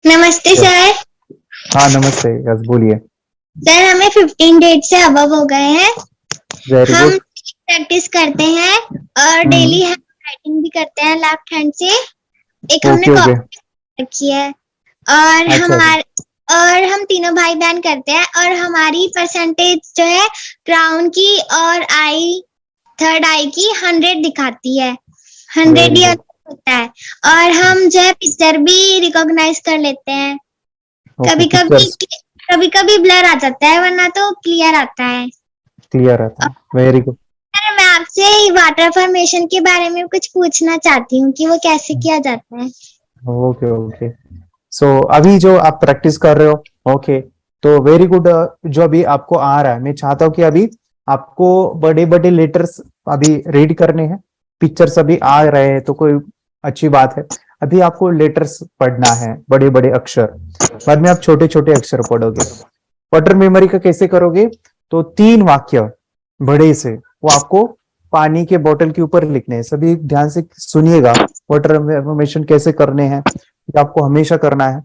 नमस्ते sir. Sir. हाँ नमस्ते, यस बोलिए। सर हमें 15 डेट से अबव हो गए हैं। वेरी हम गुड। प्रैक्टिस करते हैं और हम्म। डेली हम राइटिंग भी करते हैं लेफ्ट हैंड से। एक हमने ओके ओके। कॉपी रखी है और अच्छा अच्छा। हम तीनों भाई बहन करते हैं और हमारी परसेंटेज जो है क्राउन की और आई थर्ड आई की 100 दिखाती है। 100 वेरी ही गुड। होता है। और हम जो है पिक्चर भी रिकॉग्नाइज कर लेते हैं। ओके, कभी कभी पिक्चर्स कभी कभी ब्लर आ जाता है वरना तो क्लियर आता है। क्लियर आता है। Very good. सर मैं आपसे वाटर फॉर्मेशन के बारे में कुछ पूछना चाहती हूँ कि वो कैसे किया जाता है। Okay okay. सो अभी जो आप प्रैक्टिस कर रहे हो, ओके, तो वेरी गुड। जो अभी आपको आ रहा है, मैं चाहता हूँ कि अभी आपको बड़े बड़े लेटर्स अभी रीड करने हैं। पिक्चर्स अभी आ रहे हैं तो कोई अच्छी बात है। अभी आपको लेटर्स पढ़ना है, बड़े बड़े अक्षर। बाद में आप छोटे छोटे अक्षर पढ़ोगे। वाटर मेमोरी का कैसे करोगे? तो 3 वाक्य बड़े से वो आपको पानी के बोतल के ऊपर लिखने हैं। सभी ध्यान से सुनिएगा, वाटर इन्फॉर्मेशन कैसे करने हैं ये आपको हमेशा करना है।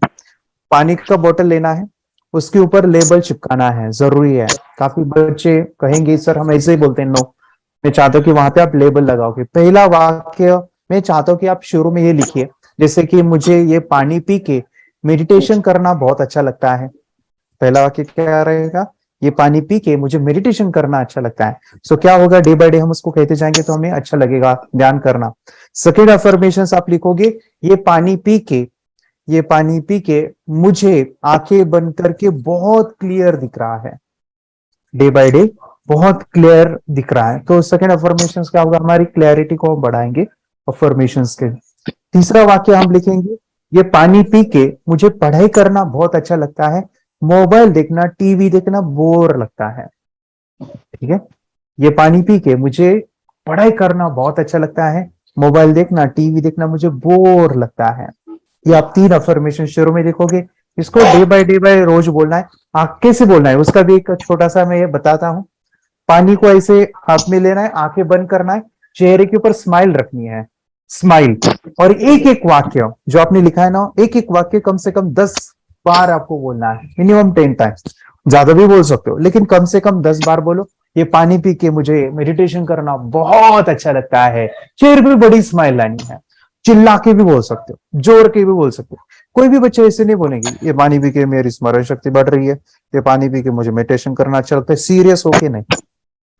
पानी का बोतल लेना है, उसके ऊपर लेबल चिपकाना है, जरूरी है। काफी बच्चे कहेंगे सर हम ऐसे ही बोलते हैं। नो, मैं चाहता हूँ कि वहां पे आप लेबल लगाओगे। पहला वाक्य मैं चाहता हूँ कि आप शुरू में ये लिखिए, जैसे कि मुझे ये पानी पी के मेडिटेशन करना बहुत अच्छा लगता है। पहला वाक्य क्या रहेगा? ये पानी पी के मुझे मेडिटेशन करना अच्छा लगता है। सो क्या होगा, डे बाय डे हम उसको कहते जाएंगे तो हमें अच्छा लगेगा ध्यान करना। सेकेंड अफर्मेशन आप लिखोगे, ये पानी पी के, ये पानी पी के मुझे आंखें बंद करके बहुत क्लियर दिख रहा है। डे बाय डे बहुत क्लियर दिख रहा है। तो सेकेंड अफर्मेशन क्या होगा, हमारी क्लैरिटी को हम बढ़ाएंगे अफर्मेशन के। तीसरा वाक्य हम लिखेंगे, ये पानी पी के मुझे पढ़ाई करना बहुत अच्छा लगता है, मोबाइल देखना टीवी देखना बोर लगता है। ठीक है, ये पानी पी के मुझे पढ़ाई करना बहुत अच्छा लगता है, मोबाइल देखना टीवी देखना मुझे बोर लगता है। ये आप 3 अफर्मेशन शुरू में लिखोगे। इसको डे बाय रोज बोलना है। कैसे बोलना है उसका भी एक छोटा सा मैं ये बताता हूँ। पानी को ऐसे हाथ में लेना है, आंखें बंद करना है, चेहरे के ऊपर स्माइल रखनी है, स्माइल। और एक एक वाक्य जो आपने लिखा है ना, एक एक वाक्य कम से कम 10 बार आपको बोलना है, मिनिमम 10 टाइम्स। ज्यादा भी बोल सकते हो लेकिन कम से कम 10 बार बोलो। ये पानी पी के मुझे मेडिटेशन करना बहुत अच्छा लगता है, चेहरे पे बड़ी स्माइल लानी है। चिल्ला के भी बोल सकते हो, जोर के भी बोल सकते हो। कोई भी बच्चे ऐसे नहीं बोलेंगे ये पानी पी के मेरी स्मरण शक्ति बढ़ रही है, ये पानी पी के मुझे मेडिटेशन करना अच्छा लगता है। सीरियस होके नहीं,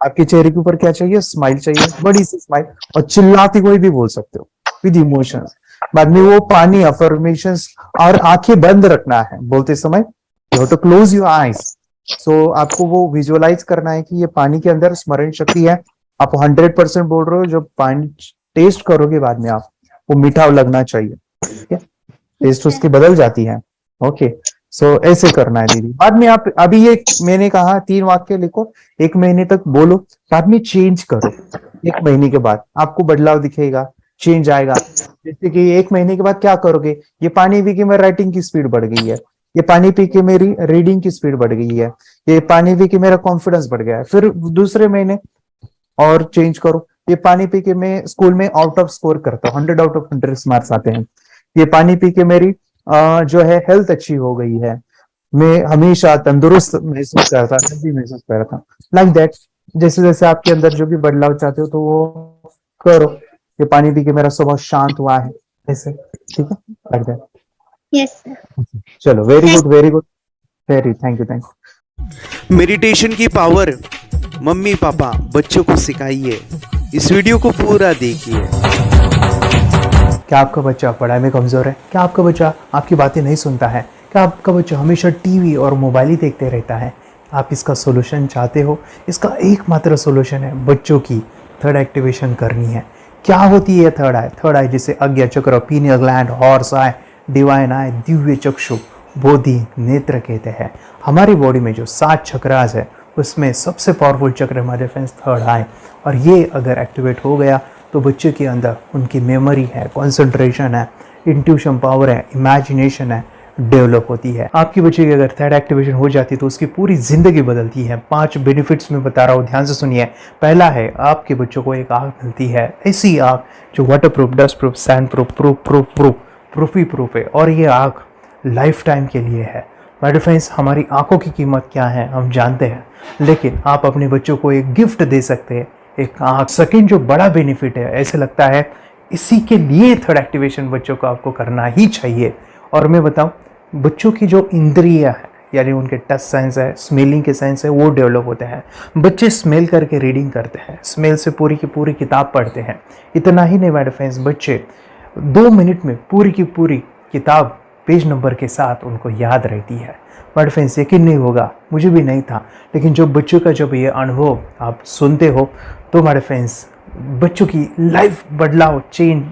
आपके चेहरे के ऊपर क्या चाहिए? स्माइल चाहिए, बड़ी सी स्माइल। और चिल्लाती कोई भी बोल सकते हो विद इमोशंस। बाद में वो पानी अफर्मेशंस, और आंखें बंद रखना है बोलते समय। You have to close your eyes. So आपको वो विजुअलाइज करना है कि ये पानी के अंदर स्मरण शक्ति है। आप 100% बोल रहे हो, जब पानी टेस्ट करोगे बाद में आप, वो मीठा लगना चाहिए। ठीक है, टेस्ट उसकी बदल जाती है। ओके, सो ऐसे करना है दीदी। बाद में आप अभी ये मैंने कहा 3 वाक्य लिखो, 1 महीने तक बोलो, बाद में चेंज करो। 1 महीने के बाद आपको बदलाव दिखेगा, चेंज आएगा। जैसे कि 1 महीने के बाद क्या करोगे, ये पानी पी के मेरी राइटिंग की स्पीड बढ़ गई है, ये पानी पी के मेरी रीडिंग की स्पीड बढ़ गई है, ये पानी पी के मेरा कॉन्फिडेंस बढ़ गया है। फिर दूसरे महीने और चेंज करो, ये पानी पी के मैं स्कूल में आउट ऑफ स्कोर करता हूँ, 100 आउट ऑफ 100 मार्क्स आते हैं। ये पानी पी के मेरी जो है हेल्थ अच्छी हो गई है, मैं हमेशा तंदुरुस्त महसूस करता, हेल्दी महसूस करता, लाइक दैट। जैसे जैसे आपके अंदर जो भी बदलाव चाहते हो तो वो करो। ये पानी पी के मेरा स्वभाव शांत हुआ है, ऐसे। ठीक है, लाइक दैट। Yes sir. चलो, very good very good, very thank you thank you. Meditation की पावर मम्मी पापा बच्चों को सिखाइए। इस वीडियो को पूरा देखिए। क्या आपका बच्चा पढ़ाई में कमजोर है? क्या आपका बच्चा आपकी बातें नहीं सुनता है? क्या आपका बच्चा हमेशा टीवी और मोबाइल ही देखते रहता है? आप इसका सोल्यूशन चाहते हो? इसका एकमात्र सोल्यूशन है बच्चों की थर्ड एक्टिवेशन करनी है। क्या होती है थर्ड आई? थर्ड आई जिसे आज्ञा चक्र, pineal gland, horse eye, divine eye, दिव्य चक्षु, बोधि नेत्र कहते हैं। हमारी बॉडी में जो 7 चक्रास है उसमें सबसे पावरफुल चक्र हमारे फ्रेंड्स थर्ड आई। और ये अगर एक्टिवेट हो गया तो बच्चे के अंदर उनकी मेमोरी है, कंसंट्रेशन है, इंट्यूशन पावर है, इमेजिनेशन है, डेवलप होती है। आपकी बच्चे की अगर थर्ड एक्टिवेशन हो जाती है तो उसकी पूरी जिंदगी बदलती है। 5 बेनिफिट्स में बता रहा हूँ, ध्यान से सुनिए। पहला है, आपके बच्चों को एक आग मिलती है, ऐसी आग जो waterproof, dustproof, sandproof, proof proof proof proof ही प्रूफ है। और ये आग लाइफ टाइम के लिए है। माय डियर फ्रेंड्स, हमारी आंखों की कीमत क्या है हम जानते हैं, लेकिन आप अपने बच्चों को एक गिफ्ट दे सकते हैं, एक आंख। सेकेंड जो बड़ा बेनिफिट है, ऐसे लगता है इसी के लिए थर्ड एक्टिवेशन बच्चों को आपको करना ही चाहिए। और मैं बताऊं, बच्चों की जो इंद्रियां है, यानी उनके टच सेंस है, स्मेलिंग के सेंस है, वो डेवलप होते हैं। बच्चे स्मेल करके रीडिंग करते हैं, स्मेल से पूरी की पूरी किताब पढ़ते हैं। इतना ही नहीं माय डियर फ्रेंड्स, बच्चे 2 मिनट में पूरी की पूरी किताब पेज नंबर के साथ उनको याद रहती है। माय डियर फ्रेंड्स, यकीन नहीं होगा, मुझे भी नहीं था, लेकिन जो बच्चों का जब ये अनुभव आप सुनते हो तो माय डियर फ्रेंड्स, बच्चों की लाइफ बदलाव चेंज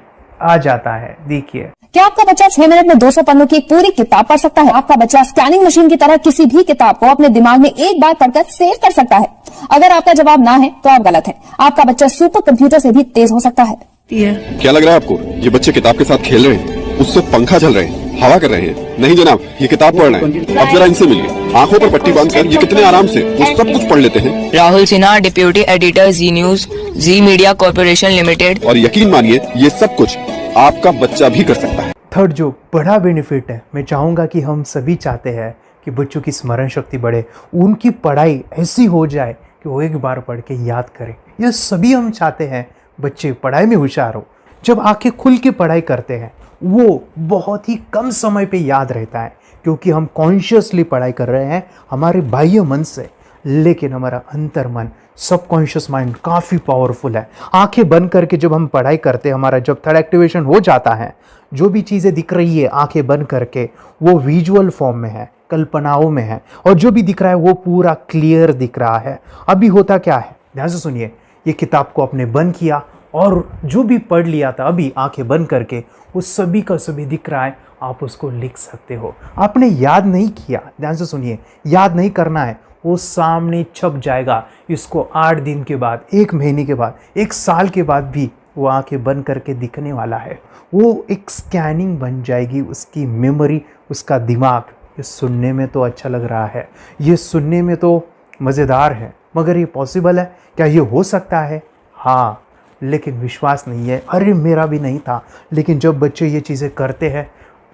आ जाता है। देखिए, क्या आपका बच्चा 6 मिनट में 200 पन्नों की एक पूरी किताब पढ़ सकता है? आपका बच्चा स्कैनिंग मशीन की तरह किसी भी किताब को अपने दिमाग में एक बार पढ़कर सेव कर सकता है? अगर आपका जवाब ना है तो आप गलत हैं। आपका बच्चा सुपर कंप्यूटर से भी तेज हो सकता है। क्या लग रहा है आपको ये बच्चे किताब के साथ खेल रहे हैं, उससे पंखा चल रहे हैं, हवा कर रहे हैं? नहीं जनाब, ये किताब पढ़ रहे हैं। अब जरा इनसे मिलिए, आंखों पर पट्टी बांधकर ये कितने आराम से वो सब कुछ पढ़ लेते हैं। राहुल सिन्हा, डिप्यूटी एडिटर, जी न्यूज, जी मीडिया कॉर्पोरेशन लिमिटेड। और यकीन मानिए, ये सब कुछ आपका बच्चा भी कर सकता है। थर्ड जो बड़ा बेनिफिट है, मैं चाहूँगा कि हम सभी चाहते हैं कि बच्चों की स्मरण शक्ति बढ़े, उनकी पढ़ाई ऐसी हो जाए कि वो एक बार पढ़ के याद करें। यह सभी हम चाहते हैं बच्चे पढ़ाई में होशियार हो। जब आंखें खुल के पढ़ाई करते हैं, वो बहुत ही कम समय पे याद रहता है, क्योंकि हम कॉन्शियसली पढ़ाई कर रहे हैं हमारे बाह्य मन से, लेकिन हमारा अंतर मन, सबकॉन्शियस माइंड काफ़ी पावरफुल है। आंखें बंद करके जब हम पढ़ाई करते हैं, हमारा जब थर्ड एक्टिवेशन हो जाता है, जो भी चीज़ें दिख रही है आंखें बंद करके, वो विजुअल फॉर्म में है, कल्पनाओं में है, और जो भी दिख रहा है वो पूरा क्लियर दिख रहा है। अभी होता क्या है, ध्यान से सुनिए, ये किताब को आपने बंद किया और जो भी पढ़ लिया था अभी आंखें बंद करके, वो सभी का सभी दिख रहा है, आप उसको लिख सकते हो। आपने याद नहीं किया, ध्यान से सुनिए, याद नहीं करना है, वो सामने छप जाएगा। इसको 8 दिन के बाद, 1 महीने के बाद, 1 साल के बाद भी वो आंखें बंद करके दिखने वाला है। वो एक स्कैनिंग बन जाएगी, उसकी मेमोरी, उसका दिमाग। ये सुनने में तो अच्छा लग रहा है, ये सुनने में तो मज़ेदार है, मगर ये पॉसिबल है क्या? ये हो सकता है, हाँ, लेकिन विश्वास नहीं है। अरे मेरा भी नहीं था, लेकिन जब बच्चे ये चीज़ें करते हैं,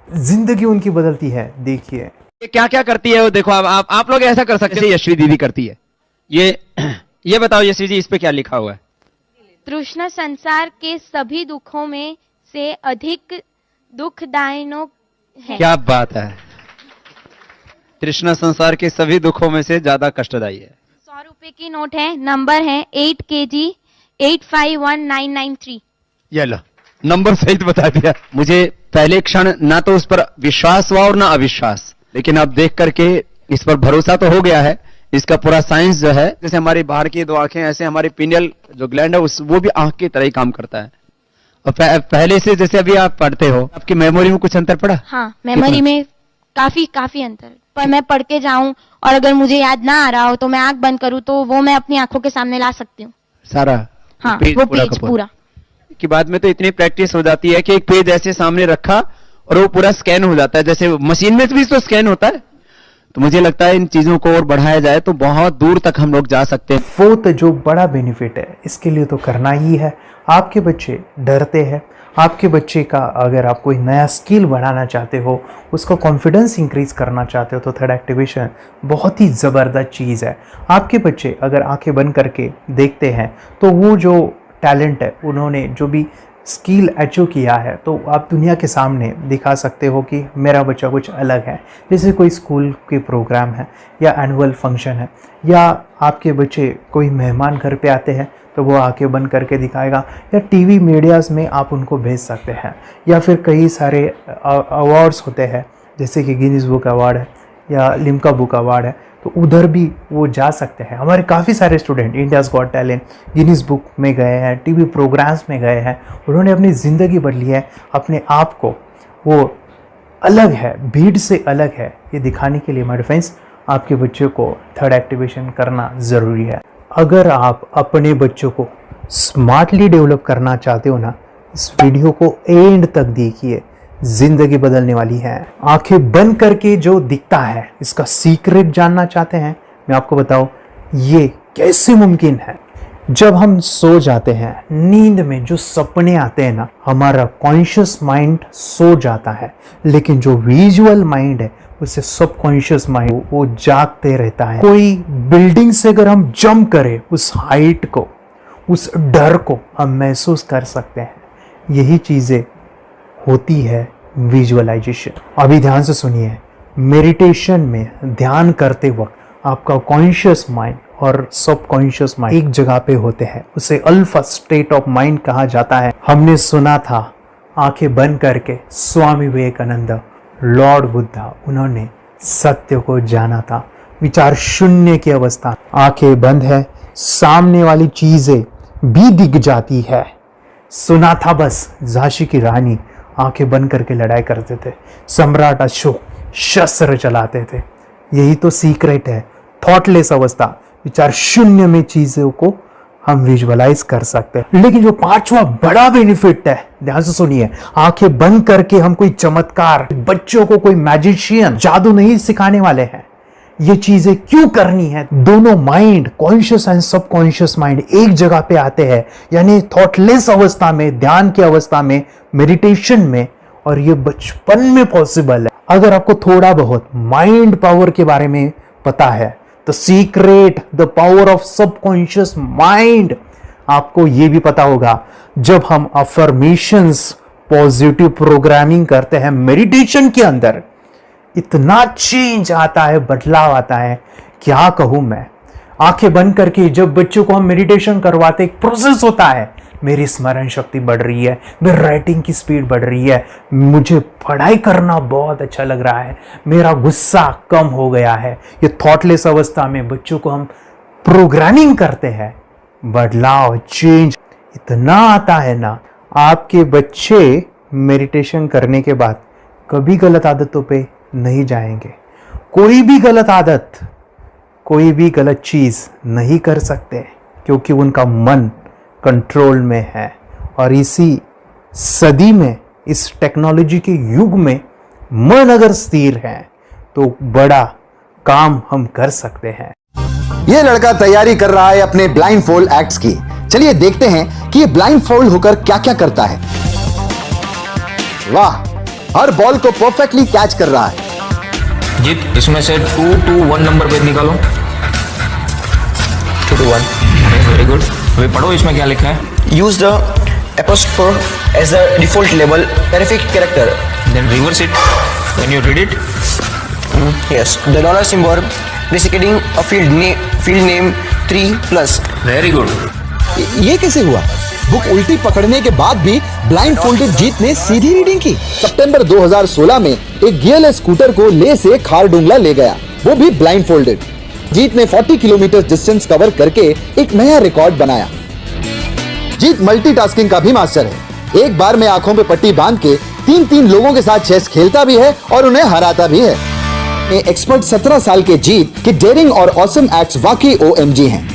जिंदगी उनकी बदलती है। देखिए ये क्या क्या करती है वो देखो। अब आप लोग ऐसा कर सकते हैं, यशवी दीदी करती है। ये बताओ यशवी जी, इस पे क्या लिखा हुआ है? तृष्णा संसार के सभी दुखों में से अधिक दुखदायिनो है। क्या बात है, तृष्णा संसार के सभी दुखों में से ज्यादा कष्टदायी है। 100 रुपए की नोट है, नंबर है 8 kg 851993। ये लो, नंबर सहित बता दिया। मुझे पहले क्षण ना तो उस पर विश्वास हुआ और ना अविश्वास, लेकिन अब देख करके इस पर भरोसा तो हो गया है। इसका पूरा साइंस जो है, जैसे हमारी बाहर की 2 आंखें, ऐसे हमारी पिनियल जो ग्लैंड है वो भी आंख की तरह ही काम करता है। और पहले से जैसे अभी आप पढ़ते हो, आपकी मेमोरी में कुछ अंतर पड़ा? हाँ, मेमोरी में काफी अंतर। पर मैं पढ़ के जाऊं और अगर मुझे याद ना आ रहा हो तो मैं आंख बंद करूं तो वो मैं अपनी आंखों के सामने ला सकती हूँ सारा। हाँ, वो पेज पूरा की बाद में तो इतनी प्रैक्टिस हो जाती है कि एक पेज ऐसे सामने रखा और वो पूरा स्कैन हो जाता है, जैसे मशीन में भी तो स्कैन होता है। तो मुझे लगता है इन चीजों को और बढ़ाया जाए तो बहुत दूर तक हम लोग जा सकते हैं। फोर्थ जो बड़ा बेनिफिट है, इसके लिए तो करना ही है। आपके बच्चे डरते हैं, आपके बच्चे का अगर आप कोई नया स्किल बढ़ाना चाहते हो, उसका कॉन्फिडेंस इंक्रीज करना चाहते हो, तो थर्ड एक्टिवेशन बहुत ही ज़बरदस्त चीज़ है। आपके बच्चे अगर आंखें बंद करके देखते हैं तो वो जो टैलेंट है, उन्होंने जो भी स्किल अचीव किया है, तो आप दुनिया के सामने दिखा सकते हो कि मेरा बच्चा कुछ अलग है। जैसे कोई स्कूल के प्रोग्राम है या एनुअल फंक्शन है, या आपके बच्चे कोई मेहमान घर पे आते हैं तो वो आंखें बंद करके दिखाएगा, या टीवी मीडियाज़ में आप उनको भेज सकते हैं, या फिर कई सारे अवार्ड्स होते हैं जैसे कि गिनीज बुक अवार्ड है या लिम्का बुक अवार्ड है, तो उधर भी वो जा सकते हैं। हमारे काफ़ी सारे student India's got talent, Guinness book में गए हैं, टीवी प्रोग्राम्स में गए हैं, उन्होंने अपनी ज़िंदगी बदली है, अपने आप को वो अलग है, भीड़ से अलग है, ये दिखाने के लिए मेरे फ्रेंड्स आपके बच्चों को थर्ड एक्टिवेशन करना ज़रूरी है। अगर आप अपने बच्चों को स्मार्टली डेवलप करना चाहते हो ना, इस वीडियो को एंड तक देखिए, जिंदगी बदलने वाली है। आंखें बंद करके जो दिखता है, इसका सीक्रेट जानना चाहते हैं, मैं आपको बताऊं ये कैसे मुमकिन है। जब हम सो जाते हैं, नींद में जो सपने आते हैं ना, हमारा कॉन्शियस माइंड सो जाता है, लेकिन जो विजुअल माइंड है उसे सबकॉन्शियस माइंड वो जागते रहता है। कोई बिल्डिंग से अगर हम जंप करें, उस हाइट को, उस डर को हम महसूस कर सकते हैं। यही चीजें होती है विजुअलाइजेशन। अभी ध्यान से सुनिए, मेडिटेशन में ध्यान करते वक्त आपका कॉन्शियस माइंड और सबकॉन्शियस माइंड एक जगह पे होते हैं, उसे अल्फा स्टेट ऑफ माइंड कहा जाता है। हमने सुना था आंखें बंद करके स्वामी विवेकानंद, लॉर्ड बुद्धा, उन्होंने सत्य को जाना था। विचार शून्य की अवस्था, आंखें बंद है, सामने वाली चीजें भी दिख जाती है। सुना था बस झांसी की रानी आंखें बंद करके लड़ाई करते थे, सम्राट अशोक शस्त्र चलाते थे। यही तो सीक्रेट है, थॉटलेस अवस्था, विचार शून्य में चीजों को हम विजुअलाइज कर सकते हैं। लेकिन जो पांचवा बड़ा बेनिफिट है, ध्यान से सुनिए, आंखें बंद करके हम कोई चमत्कार, बच्चों को कोई मैजिशियन जादू नहीं सिखाने वाले हैं। ये चीजें क्यों करनी है? दोनों mind, conscious and subconscious mind एक जगह पे आते हैं, यानी थॉटलेस अवस्था में, ध्यान की अवस्था में, मेडिटेशन में, और ये बचपन में पॉसिबल है। अगर आपको थोड़ा बहुत माइंड पावर के बारे में पता है, the secret, the power of subconscious mind, आपको ये भी पता होगा जब हम अफर्मेशंस, पॉजिटिव प्रोग्रामिंग करते हैं मेडिटेशन के अंदर, इतना चेंज आता है, बदलाव आता है, क्या कहूं मैं। आंखें बंद करके जब बच्चों को हम मेडिटेशन करवाते, एक प्रोसेस होता है, मेरी स्मरण शक्ति बढ़ रही है, मेरी राइटिंग की स्पीड बढ़ रही है, मुझे पढ़ाई करना बहुत अच्छा लग रहा है, मेरा गुस्सा कम हो गया है। ये थॉटलेस अवस्था में बच्चों को हम प्रोग्रामिंग करते हैं, बदलाव, चेंज इतना आता है ना। आपके बच्चे मेडिटेशन करने के बाद कभी गलत आदतों पे नहीं जाएंगे। कोई भी गलत आदत, कोई भी गलत चीज नहीं कर सकते, क्योंकि उनका मन कंट्रोल में है। और इसी सदी में, इस टेक्नोलॉजी के युग में, मन अगर स्थिर है तो बड़ा काम हम कर सकते हैं। ये लड़का तैयारी कर रहा है अपने ब्लाइंड फोल्ड एक्ट्स की। चलिए देखते हैं कि ये ब्लाइंड फोल्ड होकर क्या क्या करता है। वाह, हर बॉल को परफेक्टली कैच कर रहा है। जीत, इसमें से 2 to 1 नंबर भेद निकालो। 2 to 1, वेरी गुड। अभी पढ़ो इसमें क्या लिखा है। Use the apostrophe as the default label terrific character, then reverse it when you read it. Yes, the dollar symbol basically a field name 3+। Very good. ये कैसे हुआ? बुक उल्टी पकड़ने के बाद भी ब्लाइंड फोल्डेड जीत ने सीधी रीडिंग की। सितंबर 2016 में एक गियरलेस स्कूटर को ले से खारडुंगला ले गया, वो भी ब्लाइंड फोल्डेड। जीत ने 40 किलोमीटर डिस्टेंस कवर करके एक नया रिकॉर्ड बनाया। जीत मल्टीटास्किंग का भी मास्टर है। एक बार में आंखों पे पट्टी बांध के 3-3 लोगों के साथ चेस खेलता भी है और उन्हें हराता भी है। एक्सपर्ट 17 साल के जीत के डेयरिंग और ऑसम एक्ट्स वाकई OMG हैं।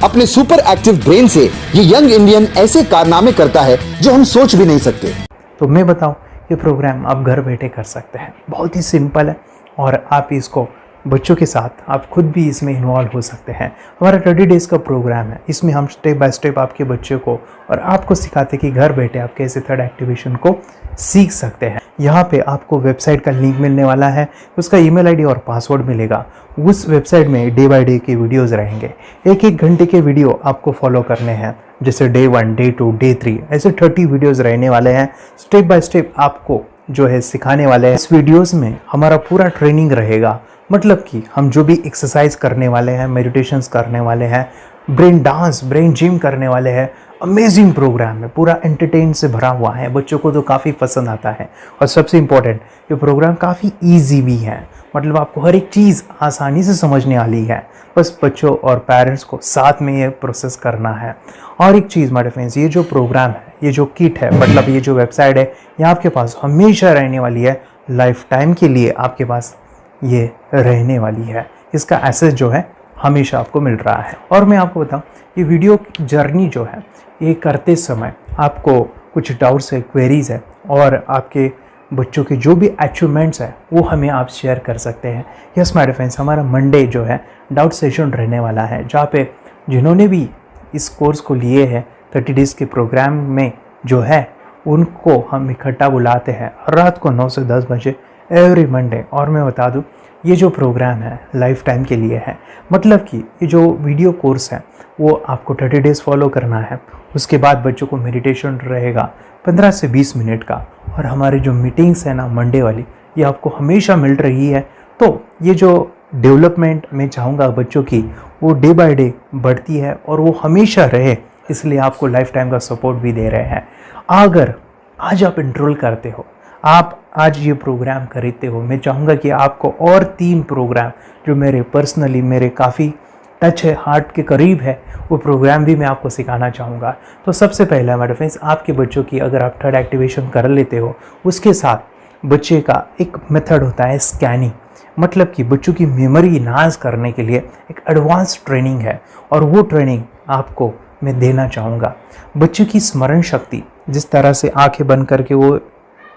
अपने सुपर एक्टिव ब्रेन से ये यंग इंडियन ऐसे कारनामे करता है जो हम सोच भी नहीं सकते। तो मैं बताऊं, ये प्रोग्राम आप घर बैठे कर सकते हैं, बहुत ही सिंपल है, और आप इसको बच्चों के साथ आप खुद भी इसमें इन्वॉल्व हो सकते हैं। हमारा 30 डेज का प्रोग्राम है, इसमें हम स्टेप बाय स्टेप आपके बच्चे को और आपको सिखाते हैं कि घर बैठे आप कैसे थर्ड एक्टिवेशन को सीख सकते हैं। यहाँ पे आपको वेबसाइट का लिंक मिलने वाला है, उसका ईमेल आईडी और पासवर्ड मिलेगा। उस वेबसाइट में डे बाय डे के वीडियोस रहेंगे, 1-1 घंटे के वीडियो आपको फॉलो करने हैं, जैसे डे 1, डे 2, डे 3, ऐसे 30 वीडियोस रहने वाले हैं। स्टेप बाय स्टेप आपको जो है सिखाने वाले हैं। इस वीडियोस में हमारा पूरा ट्रेनिंग रहेगा, मतलब कि हम जो भी एक्सरसाइज करने वाले हैं, मेडिटेशंस करने वाले हैं, ब्रेन डांस, ब्रेन जिम करने वाले हैं। अमेजिंग प्रोग्राम है, पूरा एंटरटेन से भरा हुआ है, बच्चों को तो काफ़ी पसंद आता है। और सबसे इम्पोर्टेंट, ये प्रोग्राम काफ़ी ईजी भी है, मतलब आपको हर एक चीज़ आसानी से समझने वाली है। बस बच्चों और पेरेंट्स को साथ में ये प्रोसेस करना है। और एक चीज़ माय फ्रेंड्स, ये जो प्रोग्राम है, ये जो किट है, मतलब ये जो वेबसाइट है, ये आपके पास हमेशा रहने वाली है, लाइफ टाइम के लिए आपके पास ये रहने वाली है। इसका एक्सेस जो है हमेशा आपको मिल रहा है। और मैं आपको बताऊं, ये वीडियो जर्नी जो है, ये करते समय आपको कुछ डाउट्स है, क्वेरीज है, और आपके बच्चों के जो भी अचीवमेंट्स है वो हमें आप शेयर कर सकते हैं। यस माय फ्रेंड्स, हमारा मंडे जो है डाउट सेशन रहने वाला है, जहाँ पे जिन्होंने भी इस कोर्स को लिए हैं 30 डेज के प्रोग्राम में जो है उनको हम इकट्ठा बुलाते हैं रात को 9 से 10 बजे एवरी मंडे। और मैं बता दूं ये जो प्रोग्राम है लाइफ टाइम के लिए है, मतलब कि ये जो वीडियो कोर्स है वो आपको 30 डेज फॉलो करना है। उसके बाद बच्चों को मेडिटेशन रहेगा 15 से 20 मिनट का, और हमारी जो मीटिंग्स है ना मंडे वाली ये आपको हमेशा मिल रही है। तो ये जो डेवलपमेंट मैं चाहूँगा बच्चों की वो डे बाय डे बढ़ती है और वो हमेशा रहे, इसलिए आपको लाइफ टाइम का सपोर्ट भी दे रहे हैं। अगर आज आप इनरोल करते हो, आप आज ये प्रोग्राम खरीदते हो, मैं चाहूँगा कि आपको और 3 प्रोग्राम जो मेरे पर्सनली मेरे काफ़ी टच है, हार्ट के करीब है, वो प्रोग्राम भी मैं आपको सिखाना चाहूँगा। तो सबसे पहला हमारे फ्रेंड्स, आपके बच्चों की अगर आप थर्ड एक्टिवेशन कर लेते हो, उसके साथ बच्चे का एक मेथड होता है स्कैनिंग, मतलब कि बच्चों की मेमोरी इन्हांस करने के लिए एक एडवांस ट्रेनिंग है, और वो ट्रेनिंग आपको मैं देना चाहूँगा। बच्चों की स्मरण शक्ति, जिस तरह से आंखें बंद करके वो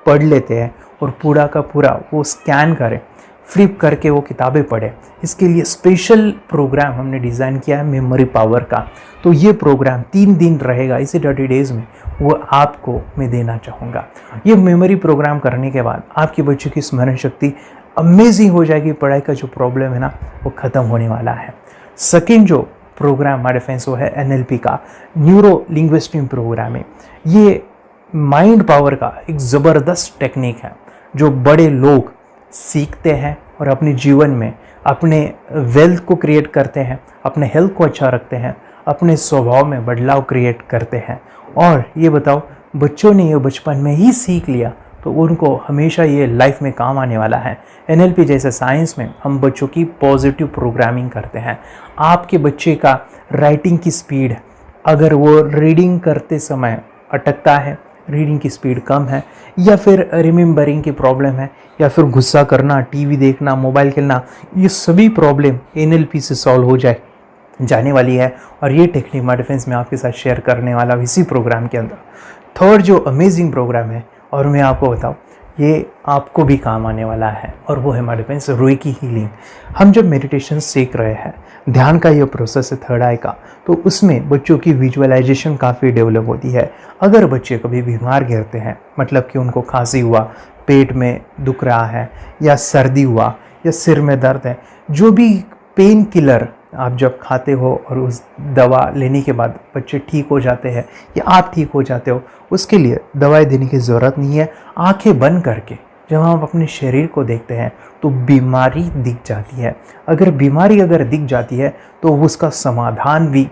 पढ़ लेते हैं और पूरा का पूरा वो स्कैन करें, फ्लिप करके वो किताबें पढ़े, इसके लिए स्पेशल प्रोग्राम हमने डिज़ाइन किया है मेमोरी पावर का। तो ये प्रोग्राम 3 दिन रहेगा, इसी 30 डेज़ में वो आपको मैं देना चाहूँगा। ये मेमोरी प्रोग्राम करने के बाद आपके बच्चों की स्मरण शक्ति अमेजिंग हो जाएगी, पढ़ाई का जो प्रॉब्लम है ना वो ख़त्म होने वाला है। सेकेंड जो प्रोग्राम हमारे फ्रेंड्स वो है NLP का, न्यूरो लिंग्विस्टिक प्रोग्राम है। ये माइंड पावर का एक ज़बरदस्त टेक्निक है जो बड़े लोग सीखते हैं और अपने जीवन में अपने वेल्थ को क्रिएट करते हैं, अपने हेल्थ को अच्छा रखते हैं, अपने स्वभाव में बदलाव क्रिएट करते हैं। और ये बताओ, बच्चों ने ये बचपन में ही सीख लिया तो उनको हमेशा ये लाइफ में काम आने वाला है। NLP जैसे साइंस में हम बच्चों की पॉजिटिव प्रोग्रामिंग करते हैं। आपके बच्चे का राइटिंग की स्पीड, अगर वो रीडिंग करते समय अटकता है, रीडिंग की स्पीड कम है, या फिर रिमेंबरिंग की प्रॉब्लम है, या फिर गुस्सा करना, टीवी देखना, मोबाइल खेलना, ये सभी प्रॉब्लम NLP से सॉल्व हो जाने वाली है। और ये टेक्निक हमारे फ्रेंड्स मैं आपके साथ शेयर करने वाला हूँ इसी प्रोग्राम के अंदर। थर्ड जो अमेजिंग प्रोग्राम है, और मैं आपको बताऊँ ये आपको भी काम आने वाला है, और वो है हमारे फ्रेंड्स रेकी हीलिंग। हम जब मेडिटेशन सीख रहे हैं, ध्यान का ये प्रोसेस है थर्ड आई का, तो उसमें बच्चों की विजुअलाइजेशन काफ़ी डेवलप होती है। अगर बच्चे कभी बीमार गिरते हैं, मतलब कि उनको खांसी हुआ, पेट में दुख रहा है, या सर्दी हुआ, या सिर में दर्द है, जो भी पेन किलर आप जब खाते हो और उस दवा लेने के बाद बच्चे ठीक हो जाते हैं या आप ठीक हो जाते हो, उसके लिए दवाई देने की ज़रूरत नहीं है। आंखें बंद करके जब हम अपने शरीर को देखते हैं तो बीमारी दिख जाती है। अगर बीमारी दिख जाती है तो उसका समाधान भी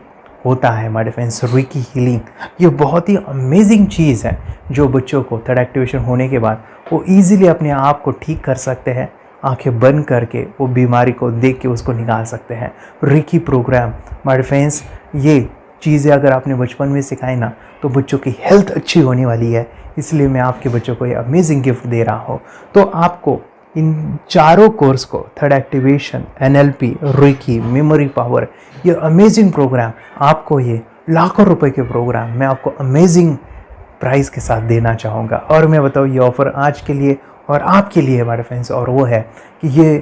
होता है हमारे फ्रेंड्स। रेकी हीलिंग ये बहुत ही अमेजिंग चीज़ है जो बच्चों को थर्ड एक्टिवेशन होने के बाद वो ईजिली अपने आप को ठीक कर सकते हैं। आंखें बंद करके वो बीमारी को देख के उसको निकाल सकते हैं। रेकी प्रोग्राम हमारे फ्रेंड्स, ये चीज़ें अगर आपने बचपन में सिखाई ना तो बच्चों की हेल्थ अच्छी होने वाली है। इसलिए मैं आपके बच्चों को ये अमेजिंग गिफ्ट दे रहा हूँ। तो आपको इन चारों कोर्स को, third activation, NLP, reiki, memory power, ये अमेजिंग प्रोग्राम, आपको ये लाखों रुपए के प्रोग्राम मैं आपको अमेजिंग प्राइस के साथ देना चाहूँगा। और मैं बताऊँ ये ऑफ़र आज के लिए और आपके लिए हमारे फ्रेंड्स, और वो है कि ये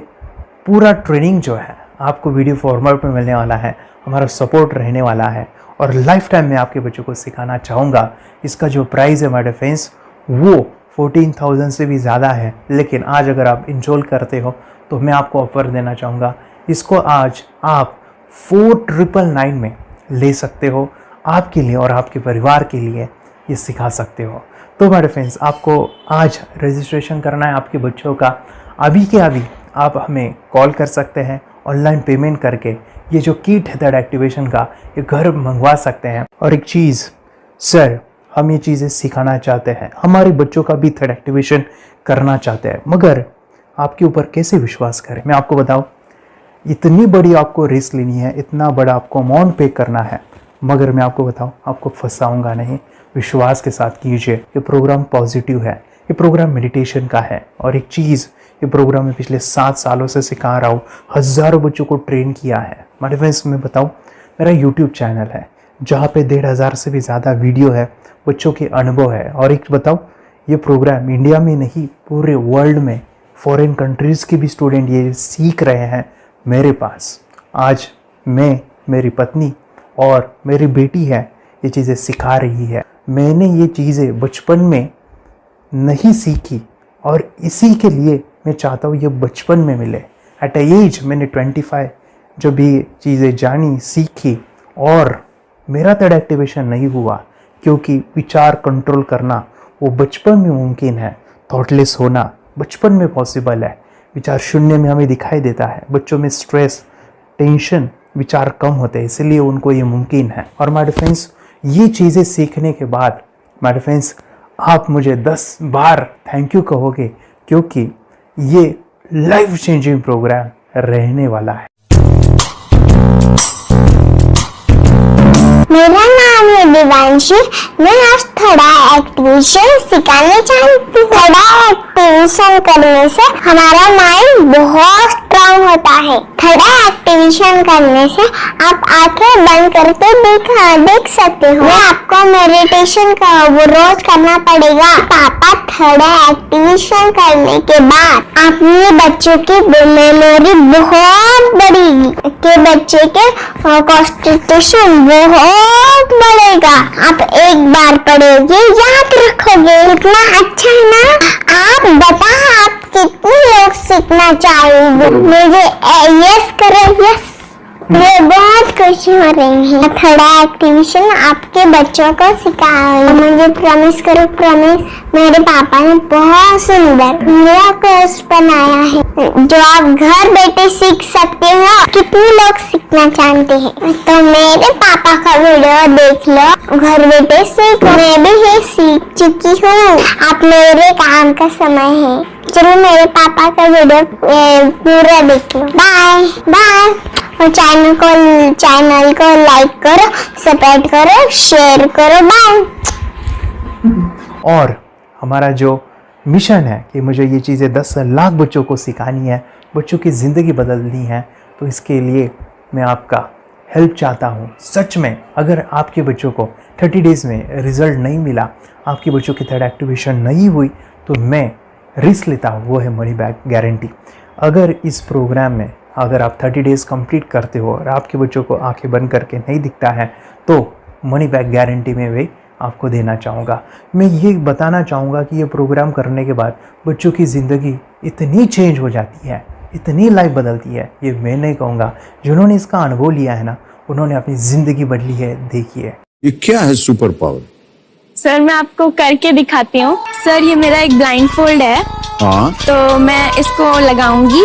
पूरा ट्रेनिंग जो है आपको वीडियो फॉर्मेट में मिलने वाला है, हमारा सपोर्ट रहने वाला है, और लाइफ टाइम में आपके बच्चों को सिखाना चाहूँगा। इसका जो प्राइस है हमारे फ्रेंड्स वो 14,000 से भी ज़्यादा है, लेकिन आज अगर आप इनरोल करते हो तो मैं आपको ऑफ़र देना चाहूँगा। इसको आज आप 4,999 में ले सकते हो। आपके लिए और आपके परिवार के लिए ये सिखा सकते हो। तो हमारे फ्रेंड्स, आपको आज रजिस्ट्रेशन करना है आपके बच्चों का। अभी के अभी आप हमें कॉल कर सकते हैं, ऑनलाइन पेमेंट करके ये जो किट है थर्ड एक्टिवेशन का ये घर मंगवा सकते हैं। और एक चीज़ सर, हम ये चीज़ें सिखाना चाहते हैं, हमारे बच्चों का भी थर्ड एक्टिवेशन करना चाहते हैं, मगर आपके ऊपर कैसे विश्वास करें। मैं आपको बताऊं, इतनी बड़ी आपको रिस्क लेनी है, इतना बड़ा आपको अमाउंट पे करना है, मगर मैं आपको बताऊं आपको फंसाऊंगा नहीं। विश्वास के साथ कीजिए। ये प्रोग्राम पॉजिटिव है, ये प्रोग्राम मेडिटेशन का है। और एक चीज़, ये प्रोग्राम में पिछले 7 सालों से सिखा रहा हूँ, हज़ारों बच्चों को ट्रेन किया है। हमारे फ्रेंड्स, मैं बताऊँ, मेरा यूट्यूब चैनल है जहाँ पे 1,500 से भी ज़्यादा वीडियो है, बच्चों के अनुभव है। और एक बताऊँ, ये प्रोग्राम इंडिया में नहीं पूरे वर्ल्ड में, फॉरेन कंट्रीज़ के भी स्टूडेंट ये सीख रहे हैं मेरे पास। आज मैं, मेरी पत्नी और मेरी बेटी है ये चीज़ें सिखा रही है। मैंने ये चीज़ें बचपन में नहीं सीखी और इसी के लिए मैं चाहता हूँ ये बचपन में मिले। एट अ एज मैंने 25 जो भी चीज़ें जानी सीखी और मेरा थर्ड एक्टिवेशन नहीं हुआ क्योंकि विचार कंट्रोल करना वो बचपन में मुमकिन है। थॉटलेस होना बचपन में पॉसिबल है। विचार शून्य में हमें दिखाई देता है। बच्चों में स्ट्रेस, टेंशन, विचार कम होते हैं, इसलिए उनको ये मुमकिन है। और माय फ्रेंड्स, ये चीज़ें सीखने के बाद माय फ्रेंड्स आप मुझे 10 बार थैंक यू कहोगे क्योंकि ये लाइफ चेंजिंग प्रोग्राम रहने वाला है। मेरा नाम है दिवांशी। मैं आज थोड़ा एक्टिवेशन सिखाना चाहती हूँ। थोड़ा एक्टिवेशन करने से हमारा माइंड बहुत स्ट्रांग होता है। थोड़ा एक्टिवेशन करने से आप आंखें बंद करके देख सकते हो। मैं आपको मेडिटेशन का वो रोज करना पड़ेगा। पापा थोड़ा एक्टिवेशन करने के बाद अपने बच्चों की मेमोरी बहुत बढ़ेगी के बच्चे के कॉन्सेंट्रेशन बहुत बढ़ेगा। आप एक बार पढ़ोगे याद रखोगे। इतना अच्छा है ना। आप बताओ आप कितने लोग सीखना चाहोगे। मुझे यस करो यस। मैं बहुत खुशी हो रही है। थोड़ा एक्टिवेशन आपके बच्चों को सिखाओ। मुझे प्रॉमिस करो प्रॉमिस। मेरे पापा ने बहुत सुंदर मेरा कोर्स बनाया है जो आप घर बैठे सीख सकते हो। कितने लोग सीखना चाहते हैं तो मेरे पापा का वीडियो देख लो, घर बैठे सीखो। मैं भी ये सीख चुकी हूँ। आप मेरे काम का समय है। चलो मेरे पापा का वीडियो पूरा देख लो। Bye bye. और चैनल को लाइक करो, सब्सक्राइब करो, शेयर करो। बाय। और हमारा जो मिशन है कि मुझे ये चीज़ें 10 लाख बच्चों को सिखानी है, बच्चों की ज़िंदगी बदलनी है, तो इसके लिए मैं आपका हेल्प चाहता हूँ। सच में अगर आपके बच्चों को 30 डेज़ में रिज़ल्ट नहीं मिला, आपके बच्चों की थर्ड एक्टिवेशन नहीं हुई, तो मैं रिस्क लेता हूँ, वो है मनी बैक गारंटी। अगर इस प्रोग्राम में अगर आप 30 डेज़ कंप्लीट करते हो और आपके बच्चों को आंखें बंद करके नहीं दिखता है तो मनी बैक गारंटी में भी आपको देना चाहूँगा। मैं ये बताना चाहूँगा कि ये प्रोग्राम करने के बाद बच्चों की ज़िंदगी इतनी चेंज हो जाती है, इतनी लाइफ बदलती है, ये मैं नहीं कहूँगा। जिन्होंने इसका अनुभव लिया है ना, उन्होंने अपनी ज़िंदगी बदली है। देखिए ये क्या है सुपर पावर। सर मैं आपको करके दिखाती हूँ। सर ये मेरा एक ब्लाइंड फोल्ड है। हाँ तो मैं इसको लगाऊंगी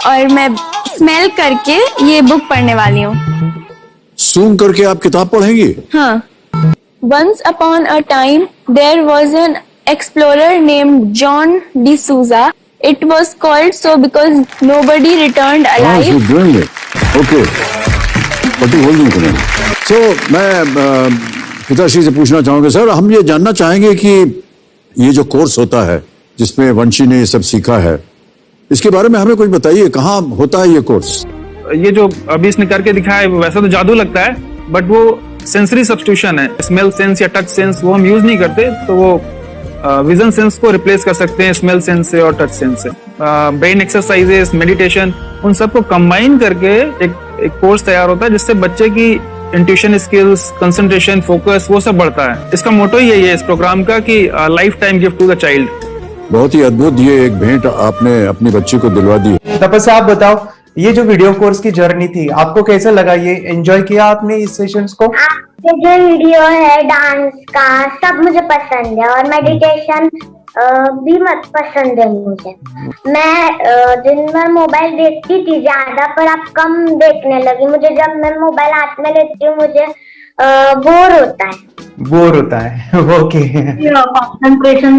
और मैं स्मेल करके ये बुक पढ़ने वाली हूँ। सूंघ करके आप किताब पढ़ेंगी? हाँ। Once upon a time, there was an explorer named John D'Souza. It was called so because nobody returned alive. You're doing it. Okay. What are you holding? So मैं पिताश्री से पूछना चाहूँगा सर, हम ये जानना चाहेंगे कि ये जो कोर्स होता है जिसमें वंशी ने ये सब सीखा है, इसके बारे में हमें कुछ बताइए। कहाँ होता है ये कोर्स? ये जो अभी इसने करके दिखाया है वैसा तो जादू लगता है, बट वो सेंसरी सब्स्टिट्यूशन है। स्मेल सेंस या टच सेंस वो हम यूज नहीं करते, तो वो विजन सेंस को रिप्लेस कर सकते हैं स्मेल सेंस से और टच सेंस से। ब्रेन एक्सरसाइजेस, मेडिटेशन, उन सबको कंबाइन करके एक कोर्स तैयार होता है जिससे बच्चे की इंट्यूशन स्किल्स, कंसंट्रेशन, फोकस वो सब बढ़ता है। इसका मोटो ही यही है इस प्रोग्राम का कि life time gift to the child. बहुत ही अद्भुत ये एक भेंट आपने अपनी बच्ची को दिलवा दी। तपस्या आप बताओ, ये जो वीडियो कोर्स की जर्नी थी आपको कैसा लगा? ये एंजॉय किया आपने इस सेशंस को? आपके जो वीडियो है डांस का सब मुझे पसंद है और मेडिटेशन भी मत पसंद है मुझे। मैं दिन भर मोबाइल देखती थी ज्यादा, पर अब कम देखने लगी। मुझे जब मैं मोबाइल हाथ में लेती हूँ मुझे बोर होता है। ओके। कंसंट्रेशन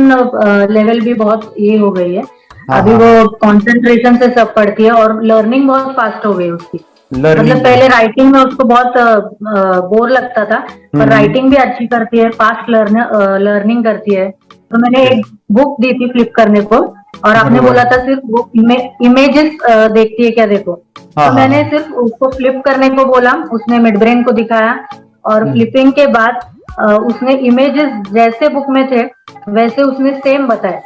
लेवल भी बहुत ये हो गई है। अभी वो कंसंट्रेशन से सब पढ़ती है और लर्निंग बहुत फास्ट हो गई उसकी। मतलब पहले राइटिंग में उसको बहुत बोर लगता था, पर राइटिंग भी अच्छी करती है, फास्ट लर्निंग करती है। तो मैंने एक बुक दी थी फ्लिप करने को और आपने बोला था सिर्फ वो इमेजेस देखती है क्या, देखो। तो मैंने सिर्फ उसको फ्लिप करने को बोला, उसने मिड ब्रेन को दिखाया और फ्लिपिंग के बाद उसने इमेजेस जैसे बुक में थे वैसे उसने सेम बताया।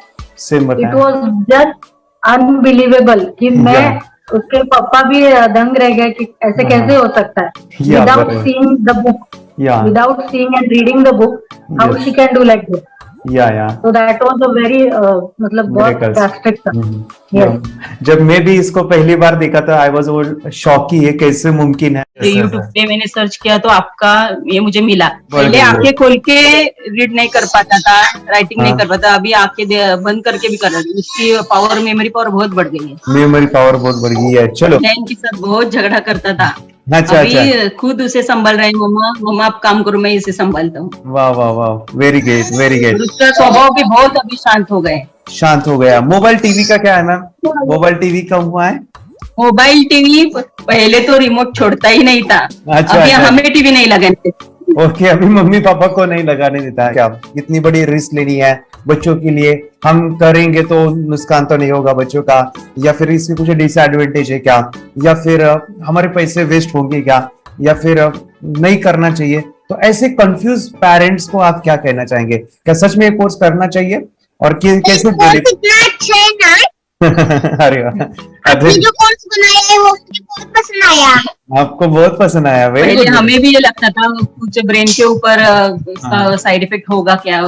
इट वॉज जस्ट अनबिलीवेबल कि मैं उसके पापा भी दंग रह गए कि ऐसे कैसे हो सकता है Yeah, विदाउट बराबर. Seeing the book Yeah. without seeing and reading the book how Yes. she can do like this. या So that was a very मतलब बहुत Miracles. drastic था. Yes. जब मैं भी इसको पहली बार देखा था आई वाज शॉक कि ये कैसे मुमकिन है। यूट्यूब पे मैंने सर्च किया तो आपका ये मुझे मिला। बहुत पहले बढ़िया। आंखें खोल के रीड नहीं कर पाता था, राइटिंग नहीं हाँ। कर पाता, अभी आंखें बंद करके भी कर रही हूँ। उसकी पावर, मेमोरी पावर बहुत बढ़ गई है। मेमोरी पावर बहुत बढ़ गई है। चलो बहन के साथ बहुत झगड़ा करता था, अच्छा अभी अच्छा, खुद उसे संभाल रहे हैं। मम्मा आप काम करो, मैं इसे संभालता हूँ। वाह वाह वाह, वेरी ग्रेट वेरी और ग्रेट। उसका स्वभाव भी बहुत अभी शांत हो गए। शांत हो गया। मोबाइल टीवी का क्या है मैम? मोबाइल टीवी कब हुआ है? मोबाइल टीवी पहले तो रिमोट छोड़ता ही नहीं था, अच्छा, अभी अच्छा। हमें टीवी नहीं लगाने। ओके, अभी मम्मी पापा को नहीं लगाने देता है। क्या इतनी बड़ी रिस्क लेनी है बच्चों के लिए? हम करेंगे तो नुकसान तो नहीं होगा बच्चों का, या फिर इसके कुछ डिसएडवांटेज है क्या, या फिर हमारे पैसे वेस्ट होंगे क्या, या फिर नहीं करना चाहिए? तो ऐसे कंफ्यूज पेरेंट्स को आप क्या कहना चाहेंगे? क्या सच में ये कोर्स करना चाहिए और कैसे कितना अच्छा है ना। अरे वाह, आपने जो कोर्स बनाया है वो मुझे बहुत पसंद आया। आपको बहुत पसंद आया। वेरी पहले गुड। हमें भी ये लगता था कुछ ब्रेन के ऊपर इसका साइड इफेक्ट होगा क्या,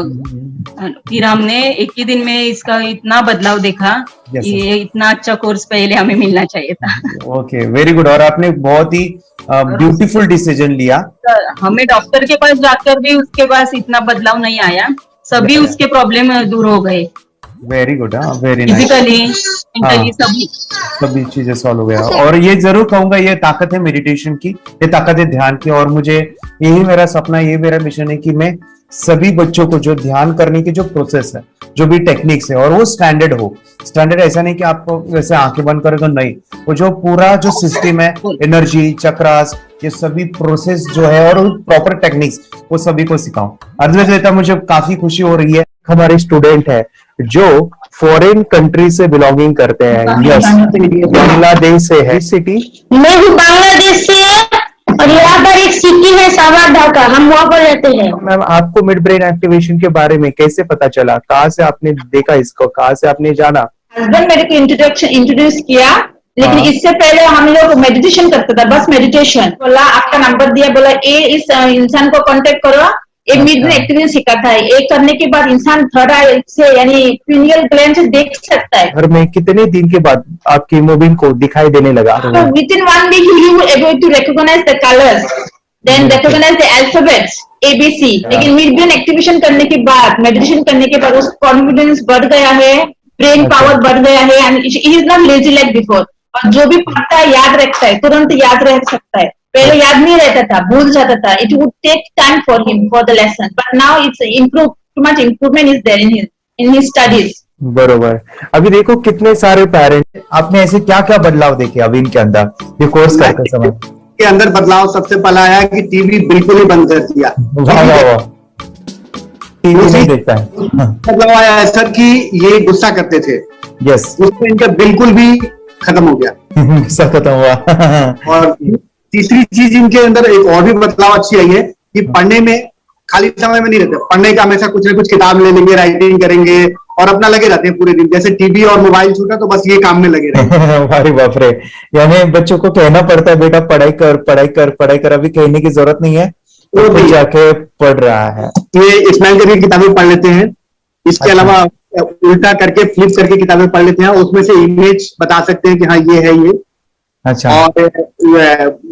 फिर हमने एक ही दिन में इसका इतना बदलाव देखा। Yes, ये इतना अच्छा कोर्स पहले हमें मिलना चाहिए था। Okay, very good. और आपने बहुत ही ब्यूटीफुल डिसीजन लिया। हमें डॉक्टर के पास जाकर भी उसके पास इतना बदलाव नहीं आया, सभी उसके प्रॉब्लम दूर हो गए, very good, very nice. Physically mentally सभी। सभी चीजें सॉल्व हो गया। और ये जरूर कहूंगा, ये ताकत है मेडिटेशन की, ये ताकत है ध्यान की। और मुझे यही मेरा सपना, यही मेरा मिशन है कि मैं सभी बच्चों को जो ध्यान करने की जो प्रोसेस है, जो भी टेक्निक्स है, और वो स्टैंडर्ड हो। स्टैंडर्ड ऐसा नहीं कि आपको वैसे आंखें बंद करेगा, नहीं, वो जो पूरा जो सिस्टम है, एनर्जी चक्रास, ये सभी प्रोसेस जो है और प्रॉपर टेक्निक्स, वो सभी को सिखाऊं। अर्जुन, मुझे काफी खुशी हो रही है। हमारे स्टूडेंट है जो फॉरेन कंट्री से बिलोंगिंग करते हैं। यस, बांग्लादेश से है। सिटी मैं हूँ बांग्लादेश से और यहाँ पर एक सिटी है सावर ढाका, हम वहाँ पर रहते हैं। मैम, आपको मिड ब्रेन एक्टिवेशन के बारे में कैसे पता चला? कहाँ से आपने देखा इसको, कहाँ से आपने जाना? हस्बैंड मेरे को इंट्रोड्यूस किया, लेकिन हाँ। इससे पहले हम लोग मेडिटेशन करते थे, बस मेडिटेशन। बोला आपका नंबर दिया, बोला ये इस इंसान को कांटेक्ट करो, ये मिड ब्रेन एक्टिवेशन सिखाता है। ये करने के बाद इंसान थर्ड आई से यानी पिनियल ग्लैंड से देख सकता है। घर में कितने दिन के बाद आपकी हीमोग्लोबिन को दिखाई देने लगा? So within 1 week you will able to recognize the colors, then recognize the alphabets ABC. लेकिन मिड ब्रेन एक्टिवेशन करने के बाद, मेडिटेशन करने के बाद उसका कॉन्फिडेंस बढ़ गया है, ब्रेन पावर बढ़ गया है, and he is not lazy like before. और जो भी पढ़ता है याद रखता है, तुरंत याद रह सकता है। पहले याद नहीं रहता था, भूल जाता था। It would take time for him for the lesson, but now it's improve, too much improvement is there in his studies. बरोबर। अभी देखो कितने सारे पेरेंट्स, आपने ऐसे क्या क्या बदलाव देखे अभी इनके अंदर ये कोर्स करते समय? के अंदर बदलाव सबसे पहला आया कि टीवी बिल्कुल ही बंद कर दिया। वाह वाह वाह, टीवी नहीं देखता है। बदलाव आया ऐसा कि ये गुस्सा करते थे, यस, गुस्सा इनका बिल्कुल भी खत्म हो गया। गुस्सा खत्म हुआ। और तीसरी चीज इनके अंदर एक और भी बदलाव अच्छी आई है कि पढ़ने में खाली समय में नहीं रहते, पढ़ने का हमेशा कुछ ना कुछ किताब ले लेंगे, राइटिंग करेंगे और अपना लगे रहते हैं पूरे दिन। जैसे टीवी और मोबाइल छूटा तो बस ये काम में लगे रहते। अरे बाप रे, यानी बच्चों को कहना पड़ता है बेटा पढ़ाई कर पढ़ाई कर पढ़ाई कर, अभी कहने की जरूरत नहीं है, वो तो जाके पढ़ रहा है। ये स्माइल करके किताबें पढ़ लेते हैं, इसके अलावा उल्टा करके फ्लिप करके किताबें पढ़ लेते हैं, उसमें से इमेज बता सकते हैं कि हाँ ये है ये। अच्छा। और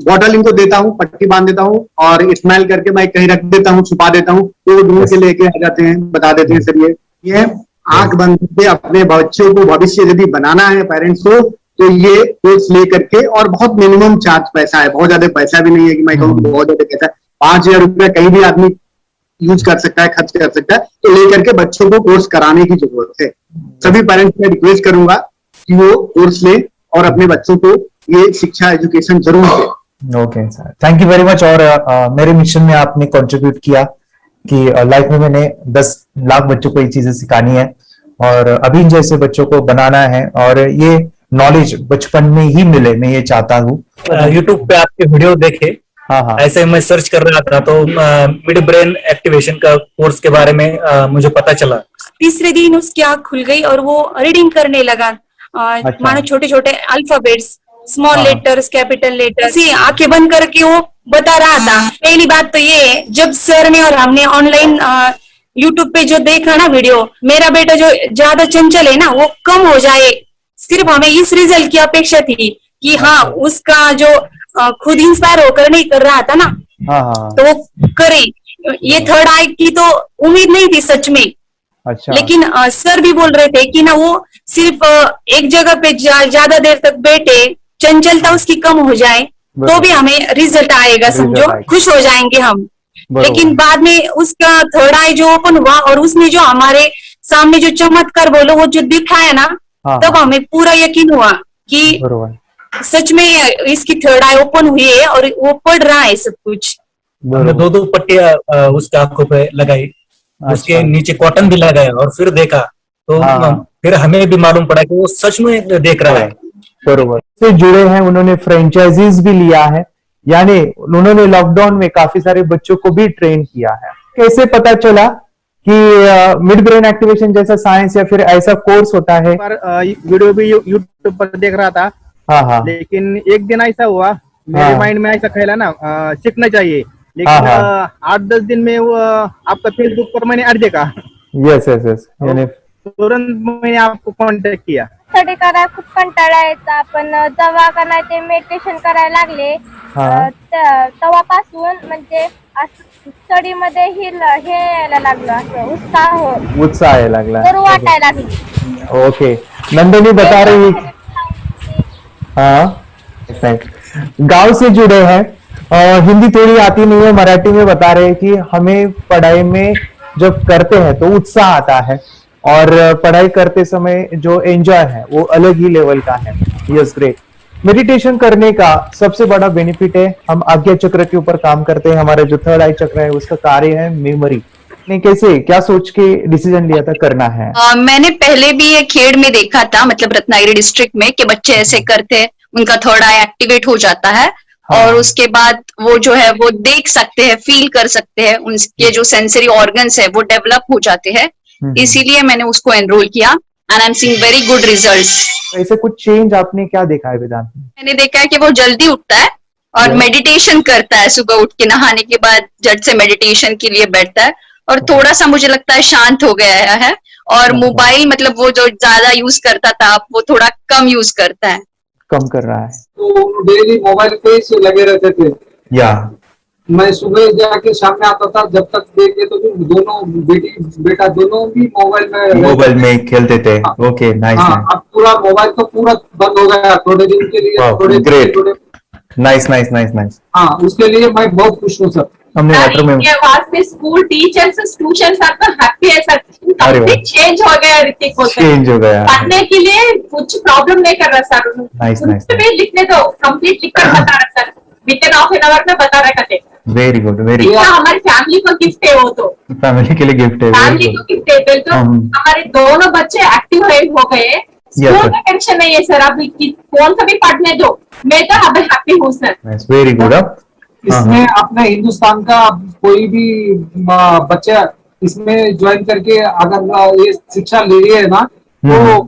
बॉटल इनको देता हूँ, पट्टी बांध देता हूँ और स्माइल करके मैं कहीं रख देता हूँ, छुपा देता हूँ, तो ढूंढ के लेके आ जाते हैं, बता देते हैं सर ये आंख बंद करके अपने बच्चों को भविष्य यदि बनाना है पेरेंट्स को, तो ये कोर्स ले करके, और बहुत मिनिमम चार्ज पैसा है, बहुत ज्यादा पैसा भी नहीं है कि मैं कहूँ बहुत ज्यादा पैसा है। 5,000 रुपया कहीं भी आदमी यूज कर सकता है, खर्च कर सकता है, तो लेकर के बच्चों को कोर्स कराने की जरूरत है। सभी पेरेंट्स में रिक्वेस्ट करूंगा कि वो कोर्स ले और अपने बच्चों को ये शिक्षा एजुकेशन जरूर दे। Okay sir, thank you very much. और मेरे मिशन में आपने कंट्रीब्यूट किया कि लाइफ में मैंने 10 लाख बच्चों को ये चीजें सिखानी है और अभी जैसे बच्चों को बनाना है, और ये नॉलेज बचपन में ही मिले, मैं ये चाहता हूँ। यूट्यूब पे आपके वीडियो देखे, हाँ, ऐसे मैं सर्च कर रहा था तो मिड ब्रेन एक्टिवेशन का कोर्स के बारे में मुझे पता चला। तीसरे दिन उसकी आंख खुल गई और वो रीडिंग करने लगा, मानो छोटे छोटे alphabets small letters, capital letters, आंखें बंद करके वो बता रहा था। पहली बात तो ये, जब सर ने और हमने ऑनलाइन यूट्यूब पे जो देखा ना वीडियो, मेरा बेटा जो ज्यादा चंचल है ना वो कम हो जाए, सिर्फ हमें इस रिजल्ट की अपेक्षा थी कि हाँ उसका जो खुद इंस्पायर होकर नहीं कर रहा था ना, तो वो करे। ये थर्ड आई की तो उम्मीद नहीं थी सच में। अच्छा। लेकिन सर भी बोल रहे थे कि ना वो सिर्फ एक जगह पे ज्यादा देर तक बैठे, चंचलता उसकी कम हो जाए तो भी हमें रिजल्ट आएगा, समझो खुश हो जाएंगे हम। लेकिन बाद में उसका थर्ड आई जो ओपन हुआ और उसने जो हमारे सामने जो चमत्कार बोलो वो जो दिखाया ना, तब हमें पूरा यकीन हुआ कि सच में इसकी थर्ड आई ओपन हुई है और वो पढ़ रहा है सब कुछ। हमने 2 पट्टियां उसके आंखों पे लगाई, उसके नीचे कॉटन भी लगाया और फिर देखा तो फिर हमें भी मालूम पड़ा कि वो सच में देख रहा है। बरोबर से जुड़े हैं, उन्होंने फ्रेंचाइजीज भी लिया है, यानी उन्होंने लॉकडाउन में काफी सारे बच्चों को भी ट्रेन किया है। कैसे पता चला कि मिड ब्रेन एक्टिवेशन जैसा साइंस या फिर ऐसा कोर्स होता है? वीडियो भी यूट्यूब पर देख रहा था। हाँ। लेकिन एक दिन ऐसा हुआ, मेरे माइंड में ऐसा ख्याल है ना सीखना चाहिए, लेकिन 8-10 दिन में वो आपका फेसबुक पर मैंने ऐड देखा। यस यस यस, यानी तुरंत मैंने आपको कॉन्टॅक्ट किया। स्टडी करायला खूप कंटाळा यायचा, पण जेव्हा का नाही ते मेडिटेशन करायला लागले तेव्हापासून म्हणजे स्टडी मध्ये हे यायला लागलं, असं उत्साह यायला लागला, बरं वाटायला लागली। ओके, नंदिनी बता रही, हाँ गांव से जुड़े हैं, हिंदी थोड़ी आती नहीं है, मराठी में बता रहे हैं कि हमें पढ़ाई में जब करते हैं तो उत्साह आता है और पढ़ाई करते समय जो एंजॉय है वो अलग ही लेवल का है। Yes great. मेडिटेशन करने का सबसे बड़ा बेनिफिट है, हम आज्ञा चक्र के ऊपर काम करते हैं, हमारा जो थर्ड आई चक्र है उसका कार्य है मेमोरी। ने कैसे क्या सोच के डिसीजन लिया था करना है? मैंने पहले भी ये खेड़ में देखा था, मतलब रत्नागिरी डिस्ट्रिक्ट में, कि बच्चे ऐसे करते हैं, उनका थर्ड आई एक्टिवेट हो जाता है। और उसके बाद वो जो है वो देख सकते हैं, फील कर सकते हैं, उनके जो सेंसरी ऑर्गन्स है वो डेवलप हो जाते हैं। इसीलिए मैंने उसको एनरोल किया and I am seeing very good results. ऐसे कुछ चेंज आपने क्या देखा है वेदांत? मैंने देखा है कि वो जल्दी उठता है और मेडिटेशन करता है, सुबह उठ के नहाने के बाद झट से मेडिटेशन के लिए बैठता है और थोड़ा सा मुझे लगता है शांत हो गया है। और मोबाइल मतलब वो जो ज्यादा यूज करता था वो थोड़ा कम यूज करता है, कम कर रहा है। तो डेली मोबाइल पे ही लगे रहते थे। या मैं सुबह जाके शाम में आता था, जब तक देखे तो दोनों बेटा दोनों भी मोबाइल में खेलते थे। Okay, nice. अब पूरा मोबाइल तो पूरा बंद हो गया थोड़े दिन के लिए। Great, nice nice nice nice. हाँ, उसके लिए मैं बहुत खुश हूँ सर। हमने वाटर में वास्ते स्कूल टीचर्स स्टूडेंट सब हैप्पी है सर, कंप्लीट चेंज हो गया ऋतिक को, चेंज हो गया, पढ़ने के लिए कुछ प्रॉब्लम नहीं कर रहा सर। Nice nice. लिखने दो, कंप्लीट लिखकर बता रहा sir, with in half an hour में बता रहा है। Very good, very good. हमारी फैमिली को गिफ्ट है, वो तो फैमिली के लिए गिफ्ट है, फैमिली को गिफ्ट है। तो हमारे दोनों बच्चे एक्टिव हो गए, स्कूल का टेंशन नहीं है सर, अभी कौन सा भी पढ़ने दो, मैं तो अभी हैप्पी हूँ सर। Very good. इसमें अपने हिंदुस्तान का कोई भी बच्चा इसमें ज्वाइन करके अगर ये शिक्षा ले है ना तो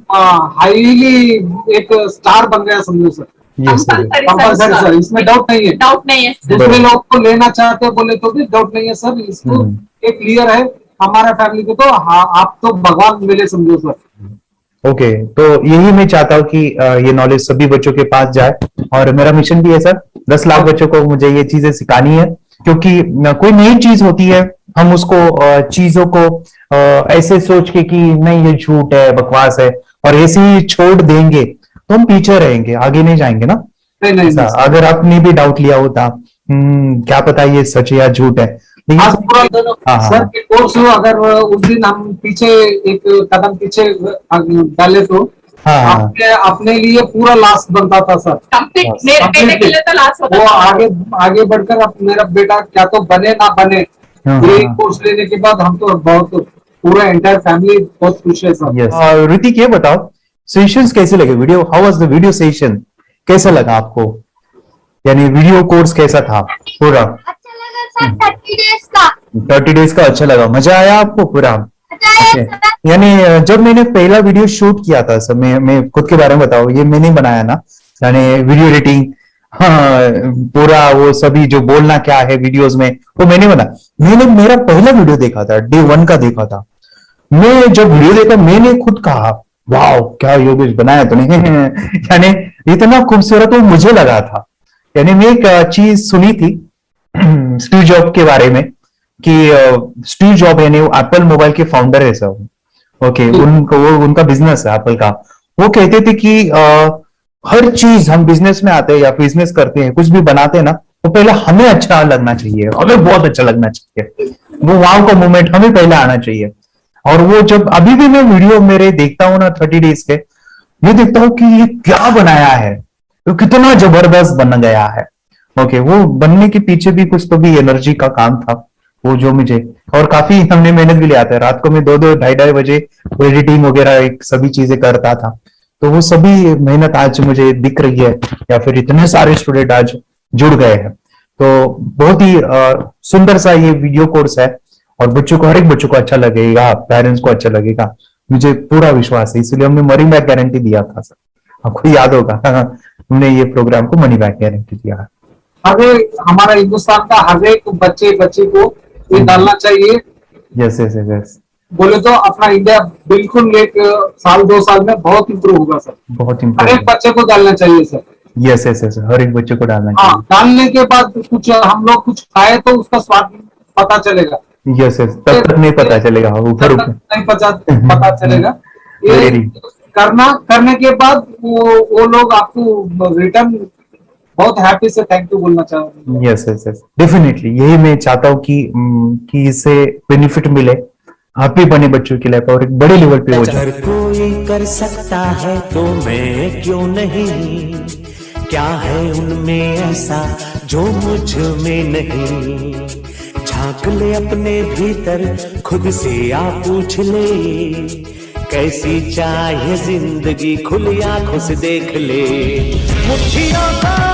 हाईली एक स्टार बन गया समझो सर। कंपल्सरी सर, इसमें डाउट नहीं है। डाउट नहीं है। दूसरे लोग को लेना चाहते बोले तो भी डाउट नहीं है सर, इसको एक क्लियर है हमारा फैमिली को। तो आप तो भगवान मिले समझो सर। ओके, तो यही मैं चाहता हूँ कि ये नॉलेज सभी बच्चों के पास जाए और मेरा मिशन भी है सर, 10 लाख बच्चों को मुझे ये चीजें सिखानी है, क्योंकि कोई नई चीज होती है हम उसको चीजों को ऐसे सोच के कि नहीं ये झूठ है, बकवास है और ऐसे ही छोड़ देंगे तो हम पीछे रहेंगे, आगे नहीं जाएंगे ना। नहीं। अगर आपने भी डाउट लिया होता क्या पता ये सच या झूठ है, सर के कोर्स हो, अगर उस दिन हम पीछे एक कदम पीछे डाले तो अपने लिए पूरा लास्ट बनता था सर। मेरे बेटे के लिए तो लास्ट होता था। वो आगे बढ़कर अब मेरा बेटा क्या तो बने ना बने, ये कोर्स लेने के बाद हम तो बहुत पूरा एंटायर फैमिली बहुत खुश है सर। ऋतिक ये बताओ सेशंस कैसे लगे, video how was the video session, कैसा लगा आपको, यानी वीडियो कोर्स कैसा था पूरा? अच्छा लगा सर, 30 डेज का अच्छा लगा, मजा आया आपको पूरा? यानी जब मैंने पहला वीडियो शूट किया था सर, मैं खुद के बारे में बताऊं, ये मैंने बनाया ना, यानी वीडियो एडिटिंग, हाँ, पूरा वो सभी जो बोलना क्या है वीडियोस में वो मैंने मैंने मेरा पहला वीडियो देखा था, डे 1 का देखा था। मैं जब वीडियो देखा मैंने खुद कहा वाह क्या योगेश बनाया तूने यानी इतना खूबसूरत वो मुझे लगा था। यानी मैं एक चीज सुनी थी स्टीव जॉब के बारे में कि स्टीव जॉब यानी वो एप्पल मोबाइल के फाउंडर है सब, ओके, उनका बिजनेस है एप्पल का। वो कहते थे कि हर चीज हम बिजनेस में आते हैं या बिजनेस करते हैं, कुछ भी बनाते हैं ना, तो पहले हमें अच्छा लगना चाहिए, हमें बहुत अच्छा लगना चाहिए, वो वाव का मोमेंट हमें पहले आना चाहिए। और वो जब अभी भी मैं वीडियो मेरे देखता हूँ ना 30 डेज के, ये देखता हूँ कि ये क्या बनाया है, तो कितना जबरदस्त बन गया है। ओके, वो बनने के पीछे भी कुछ तो भी एनर्जी का काम था वो जो मुझे, और काफी हमने मेहनत भी लिया था। रात को मैं 2-2 ढाई बजे एडिटिंग वगैरह सब ही चीजें करता था। तो वो सभी मेहनत आज मुझे दिख रही है, या फिर इतने सारे स्टूडेंट आज जुड़ गए हैं। तो बहुत ही सुंदर सा ये वीडियो कोर्स है और बच्चों को, हर एक बच्चों को अच्छा लगेगा, पेरेंट्स को अच्छा लगेगा, मुझे पूरा विश्वास है। इसलिए हमने मनी बैक गारंटी दिया था सर, आपको याद होगा हमने ये प्रोग्राम को मनी बैक गारंटी दिया है। हमारा हिंदुस्तान का हर एक बच्चे को ये डालना चाहिए। यस यस यस, बोले तो अपना इंडिया बिल्कुल 1 साल 2 साल में बहुत इम्प्रूव होगा सर, बहुत हर इम्पोर्टेंट। एक बच्चे को डालना चाहिए सर। यस यस यस, हर एक बच्चे को डालना चाहिए। हाँ, डालने के बाद कुछ हम लोग कुछ खाए तो उसका स्वाद पता चलेगा। यस यस, तब तक नहीं पता चलेगा, ऊपर ऊपर नहीं पता चलेगा। ये करने के बाद वो लोग आपको रिटर्न बहुत हैप्पी से थैंक यू बोलना चाहूंगा। यस यस यस, डेफिनेटली यही मैं चाहता हूँ कि इससे बेनिफिट मिले हैप्पी बने बच्चों की लाइफ और एक बड़े लेवल पे हो जाए। अगर कोई कर सकता है तो मैं क्यों नहीं, क्या है उनमें ऐसा जो मुझ में नहीं। झांक ले अपने भीतर खुद से आ पूछ ले, कैसी चाहे जिंदगी खुली आंखों से देख ले। मुट्ठियों का